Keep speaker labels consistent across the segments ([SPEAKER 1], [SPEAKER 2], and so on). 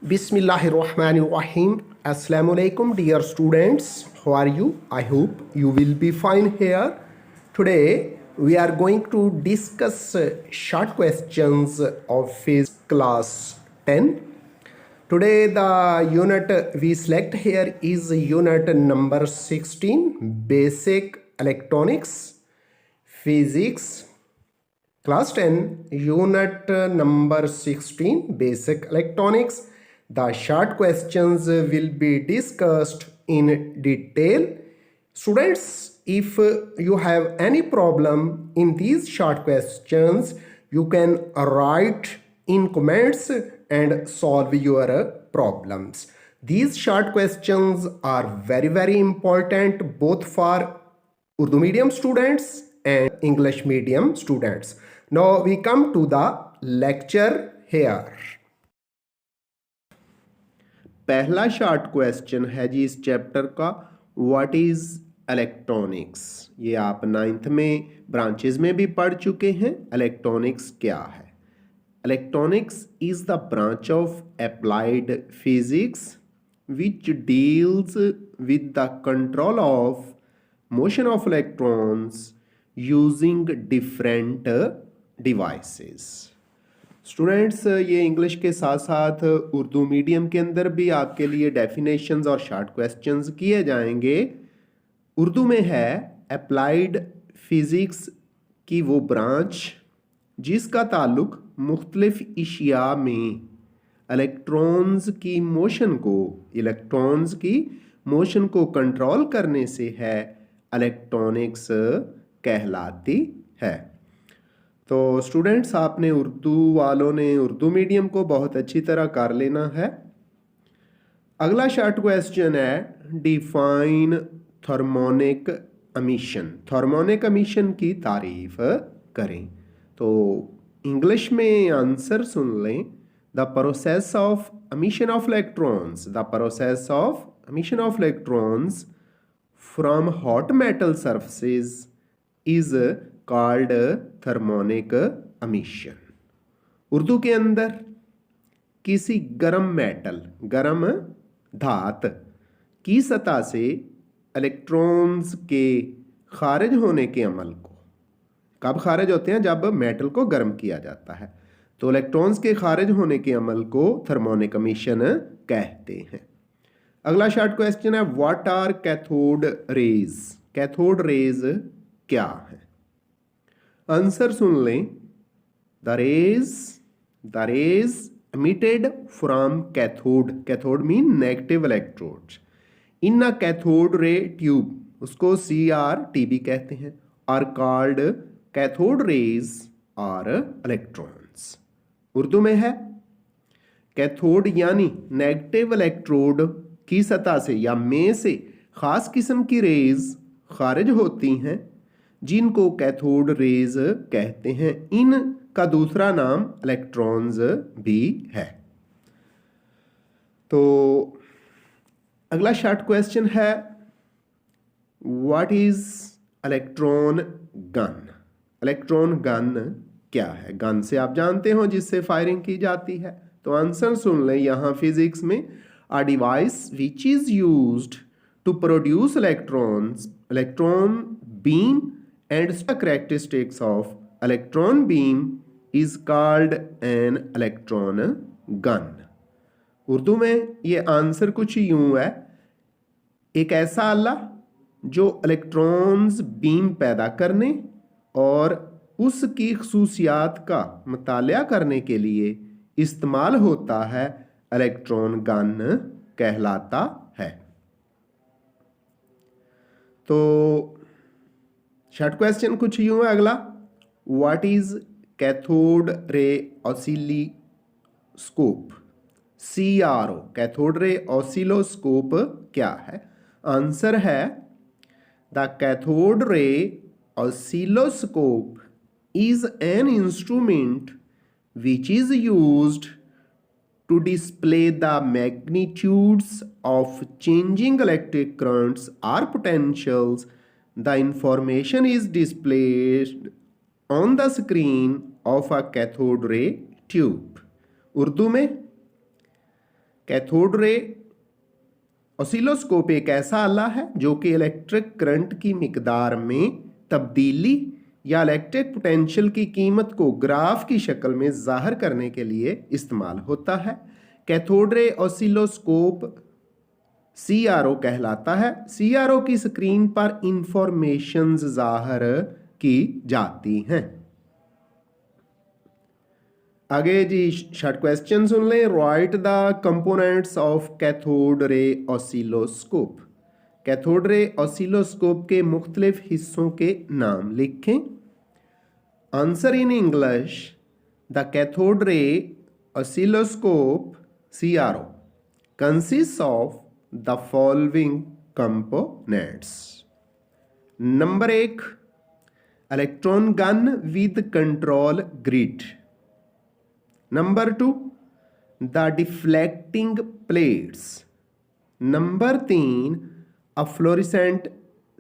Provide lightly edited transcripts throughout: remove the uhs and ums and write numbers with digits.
[SPEAKER 1] Bismillahirrahmanirrahim. Assalamu alaikum, dear students. How are you? I hope you will be fine here. Today, we are going to discuss short questions of physics class 10. Today, the unit we select here is unit number 16, Basic Electronics, Physics. Class 10, unit number 16, Basic Electronics. The short questions will be discussed in detail. Students, if you have any problem in these short questions, you can write in comments and solve your problems. These short questions are very important both for Urdu medium students and English medium students. Now we come to the lecture here. पहला short question है जी इस chapter का, what is electronics. ये आप 9th में branches में भी पढ़ चुके हैं। इलेक्ट्रॉनिक्स क्या है? Electronics is the branch of applied physics which deals with the control of motion of electrons using different devices. Students, ये इंग्लिश के साथ साथ उर्दू मीडियम के अंदर भी आपके लिए डेफिनेशंस और शॉर्ट क्वेश्चंस किए जाएंगे। उर्दू में है अप्लाइड फिजिक्स की वो ब्रांच जिसका ताल्लुक मुख्तलिफ इशिया में इलेक्ट्रॉन्स की मोशन को कंट्रोल करने से है, इलेक्ट्रॉनिक्स कहलाती है। तो स्टूडेंट्स, आपने उर्दू वालों ने उर्दू मीडियम को बहुत अच्छी तरह कर लेना है। अगला शॉर्ट क्वेश्चन है define thermionic emission. Thermionic emission की तारीफ करें। तो इंग्लिश में आंसर सुन लें। The process of emission of electrons from hot metal surfaces is called thermionic emission. Urdu के अंदर किसी गर्म धात की सतह से इलेक्ट्रॉन्स के खारिज होने के अमल को, कब खारिज होते हैं? जब मेटल को गर्म किया जाता है। तो इलेक्ट्रॉन्स के खारिज होने के अमल को थर्मोनिक एमिशन कहते हैं। अगला शॉर्ट क्वेश्चन है what are cathode rays. Cathode rays क्या है? आंसर सुन लें। The rays emitted from cathode mean negative electrodes in a cathode ray tube, उसको CRT भी कहते हैं, are called cathode rays or electrons। Urdu में है कैथोड यानी नेगेटिव इलेक्ट्रोड की सतह से या में से खास किस्म की रेज खारिज होती हैं जिनको कैथोड रेज कहते हैं। इनका दूसरा नाम इलेक्ट्रॉन्स भी है। तो अगला शॉर्ट क्वेश्चन है what is electron gun. Electron gun क्या है? गन से आप जानते हो जिससे फायरिंग की जाती है। तो आंसर सुन लें। यहां फिजिक्स में a device which is used to produce electron beam and the characteristics of electron beam is called an electron gun। Urdu में ये आंसर कुछ यूं है, एक ऐसा आला जो इलेक्ट्रॉन्स बीम पैदा करने और उसकी खसूसियात का मुतालिया करने के लिए इस्तेमाल होता है, इलेक्ट्रॉन गन कहलाता है। तो शॉर्ट क्वेश्चन कुछ यूं है अगला, what is cathode ray oscilloscope. CRO cathode ray oscilloscope क्या है? आंसर है the cathode ray oscilloscope is an instrument which is used to display the magnitudes of changing electric currents और potentials. The information is displayed on the screen of a cathode ray tube। Urdu में cathode ray oscilloscope एक ऐसा आला है जो कि electric current की मिकदार में तब्दीली या इलेक्ट्रिक पोटेंशियल की कीमत को ग्राफ की शक्ल में जाहिर करने के लिए इस्तेमाल होता है। कैथोड रे ऑसिलोस्कोप CRO कहलाता है। CRO की स्क्रीन पर इंफॉर्मेशंस जाहिर की जाती हैं। आगे जी शॉर्ट क्वेश्चन सुन लें। Right the components of cathode ray oscilloscope. Cathode ray oscilloscope के मुख्तलिफ हिस्सों के नाम लिखें। Answer in English. The cathode ray oscilloscope CRO consists of the following components. Number 1, electron gun with control grid. Number 2, the deflecting plates. Number 3, a fluorescent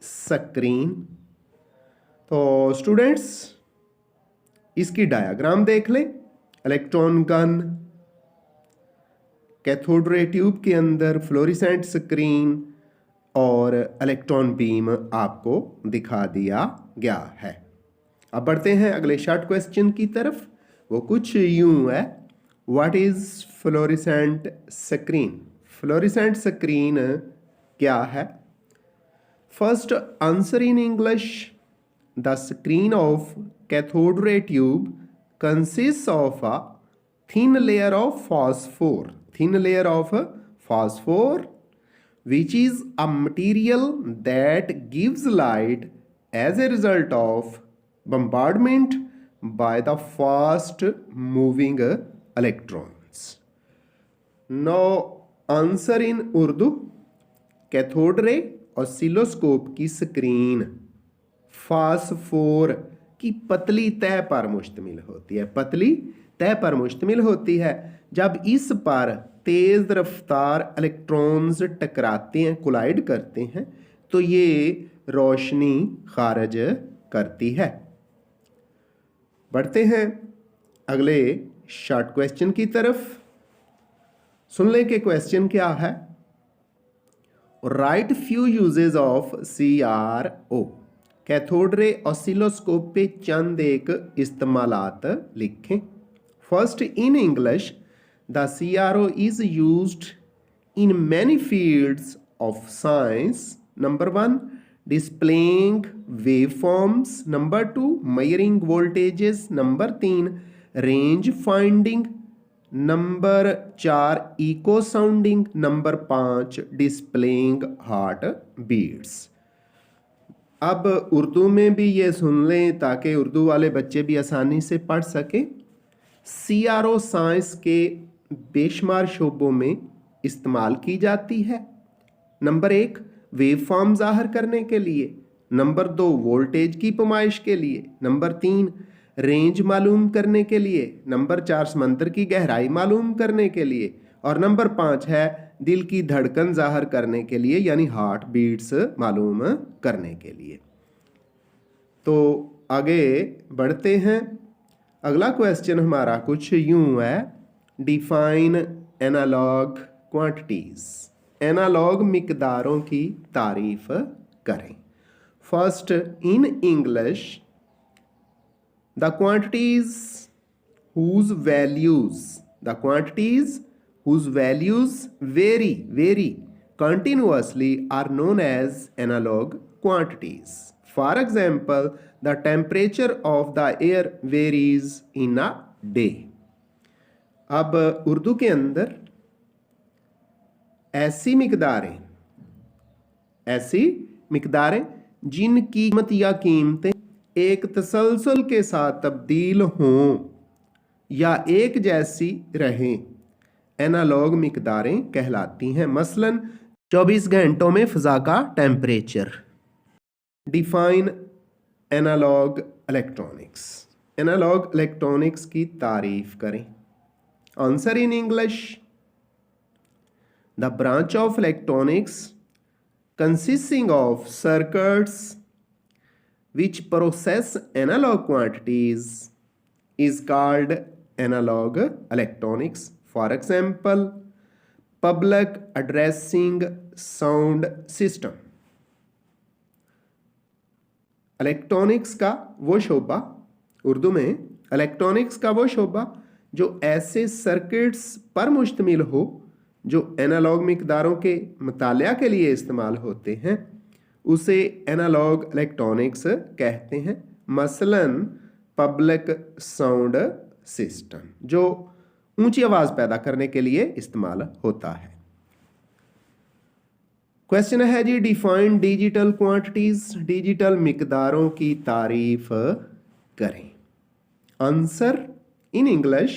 [SPEAKER 1] screen. तो students इसकी diagram देख लें। Electron gun, cathode ray tube के अंदर fluorescent screen और electron beam आपको दिखा दिया गया है। अब बढ़ते हैं अगले शॉर्ट क्वेश्चन की तरफ। वो कुछ यूं है। What is fluorescent screen? Fluorescent screen क्या है? First answer in English. The screen of cathode ray tube consist of a thin layer of phosphor which is a material that gives light as a result of bombardment by the fast moving electrons. Now answer in Urdu। Cathode ray oscilloscope की screen phosphor की पतली तह पर मुश्तमिल होती है। पतली तह पर मुश्तमिल होती है। जब इस पर तेज रफ्तार इलेक्ट्रॉन्स टकराते हैं, कोलाइड करते हैं, तो ये रोशनी खारिज करती है। बढ़ते हैं अगले शॉर्ट क्वेश्चन की तरफ। सुन लें कि क्वेश्चन क्या है। Right few uses of CRO। Cathode ray oscilloscope पे चंद एक इस्तेमालात लिखें। First, in English, the CRO is used in many fields of science. Number 1, displaying waveforms. Number 2, measuring voltages. Number 3, range finding. Number 4, echo sounding. Number 5, displaying heartbeats. अब उर्दू में भी ये सुन लें ताकि उर्दू वाले बच्चे भी आसानी से पढ़ सकें। CRO साइंस के बेशुमार शोबों में इस्तेमाल की जाती है। नंबर 1, वेवफॉर्म जाहिर करने के लिए। नंबर 2, वोल्टेज की पैमाइश के लिए। नंबर 3, रेंज मालूम करने के लिए। नंबर 4, समंदर की गहराई मालूम करने के लिए। और नंबर 5 है दिल की धड़कन जाहिर करने के लिए, यानी हार्ट बीट्स मालूम करने के लिए। तो आगे बढ़ते हैं। अगला क्वेश्चन हमारा कुछ यूं है। Define analog quantities. एनालॉग मिकदारों की तारीफ करें। First in English, the quantities whose values vary continuously are known as analog quantities. For example, the temperature of the air varies in a day. अब उर्दू के अंदर ऐसी मिकदारें जिनकी कीमत या कीमतें एक तसलसल के साथ तब्दील हों या एक जैसी रहें, एनालॉग मिकदारें कहलाती हैं। मसलन 24 घंटों में फ़ज़ा का temperature. Define analog electronics. Analog electronics की तारीफ करें। Answer in English, the branch of electronics consisting of circuits which process analog quantities is called analog electronics. For example, public addressing sound system. Electronics का वो शोबा, उर्दू में electronics का वो शोबा जो ऐसे सर्किट्स पर मुश्तमिल हो जो एनालॉग मिकदारों के मुतालिया के लिए इस्तेमाल होते हैं, उसे एनालॉग इलेक्ट्रॉनिक्स कहते हैं। मसलन पब्लिक साउंड सिस्टम जो ऊंची आवाज़ पैदा करने के लिए इस्तेमाल होता है। क्वेश्चन है जी, डिफाइन डिजिटल क्वांटिटीज, डिजिटल मिकदारों की तारीफ करें। Answer in English,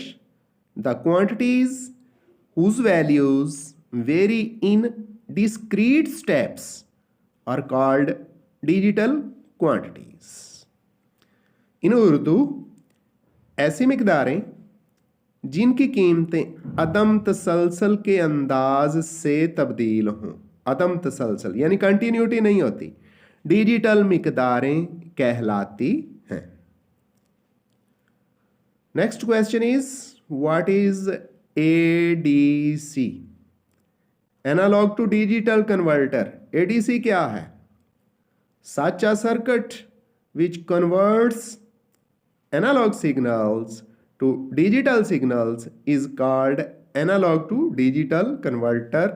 [SPEAKER 1] the quantities whose values vary in discrete steps are called digital quantities. इन उर्दू, ऐसी मिकदारें जिनकी कीमतें अदम तसलसल के अंदाज से तब्दील हों, अदम तसलसल यानी कंटिन्यूटी नहीं होती, डिजिटल मिकदारें कहलाती हैं। Next question is, what is ADC? Analog to digital converter. ADC क्या है? Such a circuit which converts analog signals to digital signals is called analog to digital converter,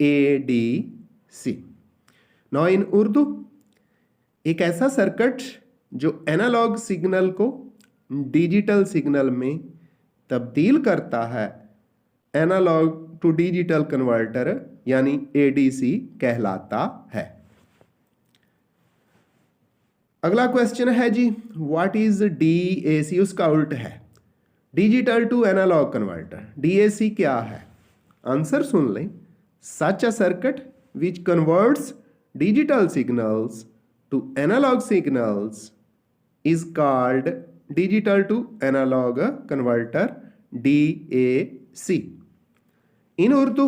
[SPEAKER 1] ADC. Now in Urdu, एक ऐसा circuit जो analogue signal को digital signal में तब्दील करता है, एनालॉग टू डिजिटल कन्वर्टर यानी ADC कहलाता है। अगला क्वेश्चन है जी, व्हाट इज DAC? उसका उल्ट है digital to analogue converter. DAC क्या है? आंसर सुन लें, such a circuit which converts digital signals to analogue signals is called digital to analogue converter, DAC। In Urdu,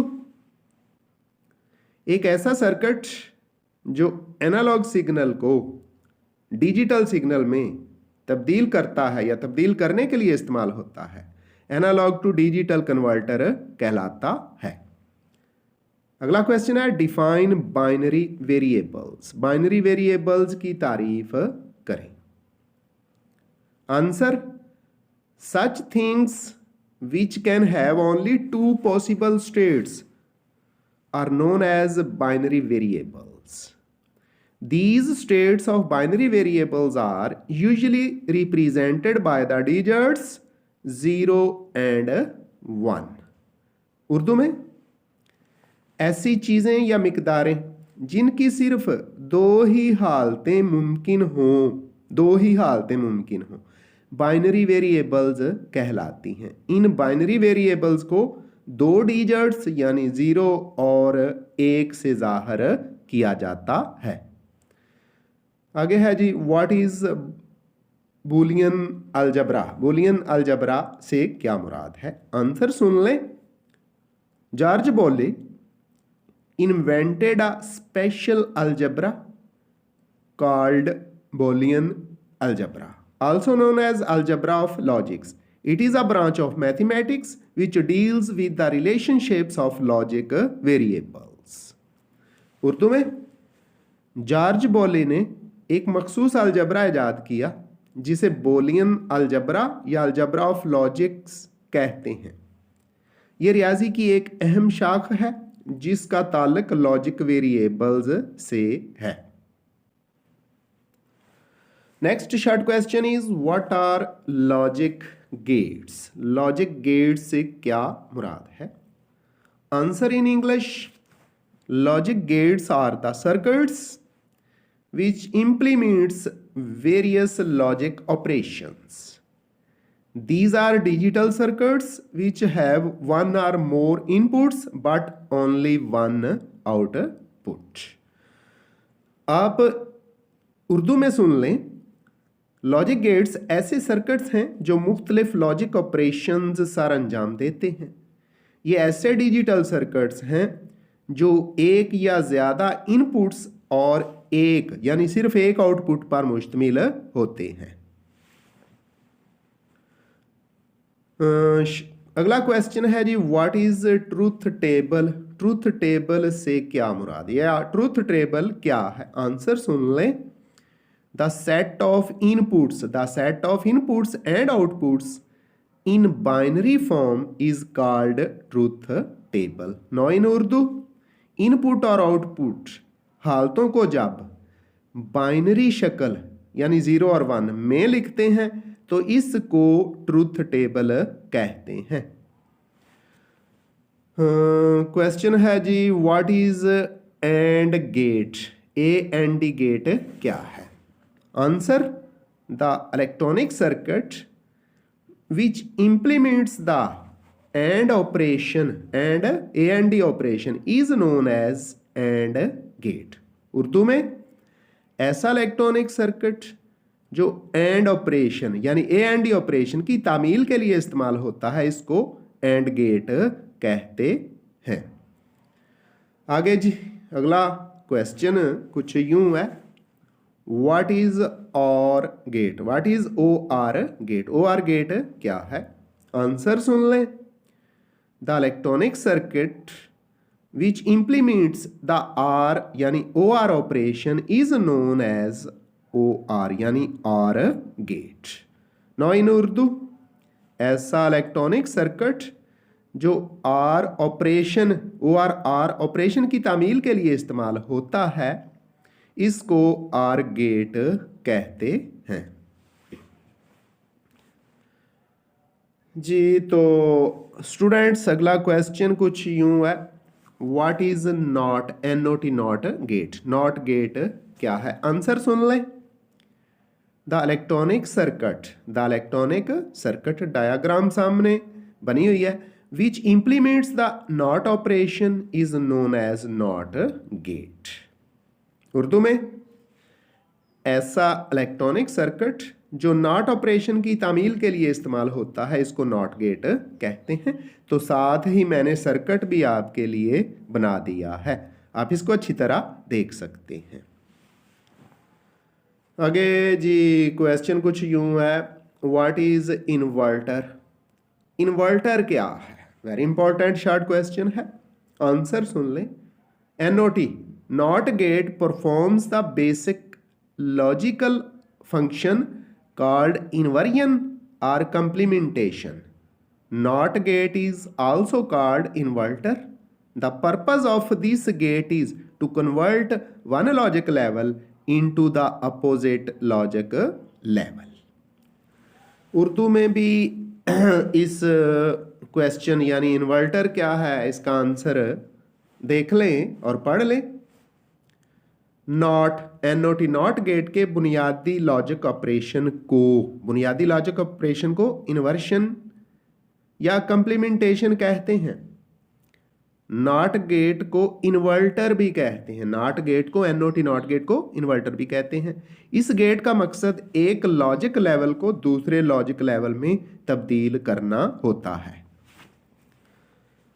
[SPEAKER 1] एक ऐसा सर्किट जो एनालॉग सिग्नल को डिजिटल सिग्नल में तब्दील करता है या तब्दील करने के लिए इस्तेमाल होता है, एनालॉग टू डिजिटल कन्वर्टर कहलाता है। अगला क्वेश्चन है, define binary variables. Binary variables की तारीफ करें। Answer, such things which can have only two possible states are known as binary variables. These states of binary variables are usually represented by the digits 0 and 1. Urdu में, ऐसी चीज़ें या मिकदारें जिनकी सिर्फ दो ही हालतें मुमकिन हों, बाइनरी वेरिएबल्स कहलाती हैं। इन बाइनरी वेरिएबल्स को दो डिजिट्स यानी 0 और 1 से जाहिर किया जाता है। आगे है जी, what is Boolean algebra? Boolean algebra से क्या मुराद है? आंसर सुन लें, George Boole invented a special algebra called Boolean algebra, also known as algebra of logics. It is a branch of mathematics which deals with the relationships of logic variables. Urdu में, George बोले ने एक मखसूस algebra इजाद किया जिसे Boolean algebra या algebra of logics कहते हैं। ये रियाजी की एक अहम शाख है जिसका ताल्लुक लॉजिक वेरिएबल्स से है। Next short question is, what are logic gates? Logic gates से क्या मुराद है? Answer in English, logic gates are the circuits which implements various logic operations. These are digital circuits which have one or more inputs but only one output. आप उर्दू में सुन लें, logic gates ऐसे circuits हैं जो मुख्तलिफ लॉजिक ऑपरेशंस सर अंजाम देते हैं। ये ऐसे डिजिटल सर्किट्स हैं जो एक या ज़्यादा इनपुट्स और एक यानी सिर्फ एक आउटपुट पर मुश्तमिल होते हैं। अगला क्वेश्चन है जी, what is truth table. Truth table से क्या मुराद, या ट्रूथ टेबल क्या है? आंसर सुन लें। The set of inputs and outputs in binary form is called truth table. No in Urdu, input और आउटपुट हालतों को जब बाइनरी शक्ल यानी 0 और 1 में लिखते हैं तो इसको ट्रूथ टेबल कहते हैं। क्वेश्चन है जी, what is AND gate. AND gate क्या है? Answer, the electronic circuit which implements the AND operation and AND operation is known as AND gate। Urdu में ऐसा इलेक्ट्रॉनिक सर्किट जो AND ऑपरेशन यानी AND ऑपरेशन की तामील के लिए इस्तेमाल होता है, इसको AND गेट कहते हैं। आगे जी, अगला क्वेश्चन कुछ यूं है, what is OR gate. What is OR gate. OR gate क्या है? आंसर सुन लें। The electronic circuit which implements the OR यानी OR operation is known as OR यानी OR gate. Now in Urdu, ऐसा इलेक्ट्रॉनिक सर्किट जो OR ऑपरेशन OR ऑपरेशन की तामील के लिए इस्तेमाल होता है, इसको OR गेट कहते हैं जी। तो स्टूडेंट्स, अगला क्वेश्चन कुछ यूं है, what is not not gate. Not gate क्या है? आंसर सुन लें। द इलेक्ट्रॉनिक सर्किट डायग्राम सामने बनी हुई है, which implements the NOT operation is known as NOT gate. Urdu में ऐसा इलेक्ट्रॉनिक सर्किट जो नॉट ऑपरेशन की तामील के लिए इस्तेमाल होता है, इसको नॉट गेट कहते हैं। तो साथ ही मैंने सर्किट भी आपके लिए बना दिया है, आप इसको अच्छी तरह देख सकते हैं। आगे जी, क्वेश्चन कुछ यूं है, व्हाट इज इन्वर्टर। इन्वर्टर क्या है? वेरी इंपॉर्टेंट शॉर्ट क्वेश्चन है। आंसर सुन लें। NOT NOT gate performs the basic logical function called inversion or complementation. NOT gate is also called inverter. The purpose of this gate is to convert one logic level into the opposite logic level. Urdu में भी इस question यानी inverter क्या है, इसका answer देख लें और पढ़ लें। NOT गेट के बुनियादी लॉजिक ऑपरेशन को इन्वर्शन या कंप्लीमेंटेशन कहते हैं। नॉट गेट को इन्वर्टर भी कहते हैं। NOT गेट को इन्वर्टर भी कहते हैं। इस गेट का मकसद एक लॉजिक लेवल को दूसरे लॉजिक लेवल में तब्दील करना होता है।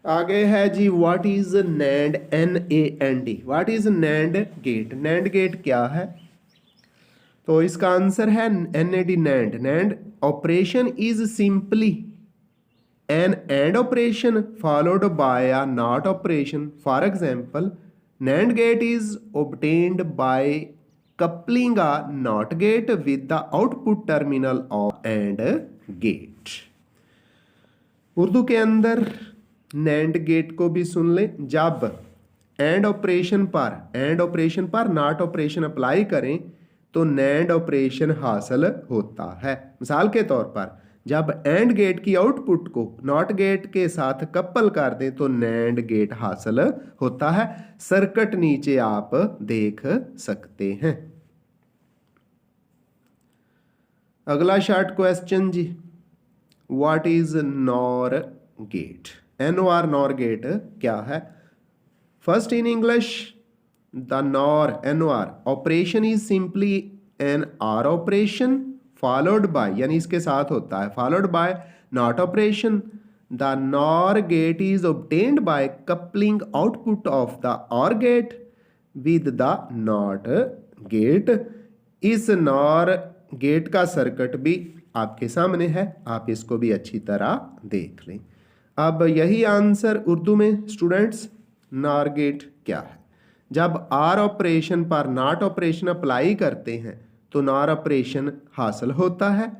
[SPEAKER 1] आगे है जी, what is NAND NAND। What is NAND gate. NAND gate क्या है? तो इसका आंसर है NAND। NAND operation is simply an AND operation followed by a NOT operation. For example, NAND gate is obtained by coupling a NOT gate with the output terminal of AND gate. Urdu के अंदर NAND gate को भी सुन लें। जब AND operation पर NOT operation apply करें तो NAND operation हासिल होता है। मिसाल के तौर पर, जब AND गेट की आउटपुट को NOT गेट के साथ कपल कर दें तो NAND गेट हासिल होता है। सर्किट नीचे आप देख सकते हैं। अगला शॉर्ट क्वेश्चन जी, what is NOR gate. NOR gate क्या है? First in English, the NOR operation is simply an OR operation followed by यानी इसके साथ होता है followed by NOT operation. The NOR gate is obtained by coupling output of the OR gate with the NOT gate. इस NOR gate का circuit भी आपके सामने है, आप इसको भी अच्छी तरह देख लें। अब यही आंसर उर्दू में स्टूडेंट्स, नार गेट क्या है? जब आर ऑपरेशन पर नॉट ऑपरेशन अप्लाई करते हैं तो नार ऑपरेशन हासिल होता है।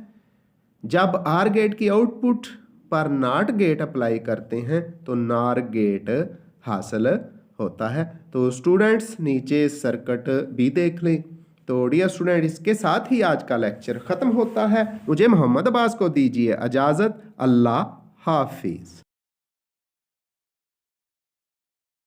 [SPEAKER 1] जब आर गेट की आउटपुट पर नॉट गेट अप्लाई करते हैं तो नार गेट हासिल होता है। तो स्टूडेंट्स नीचे सर्किट भी देख लें। तो डियर स्टूडेंट, इसके साथ ही आज का लेक्चर ख़त्म होता है। मुझे मोहम्मद अब्बास को दीजिए इजाज़त। अल्लाह हाफिज़।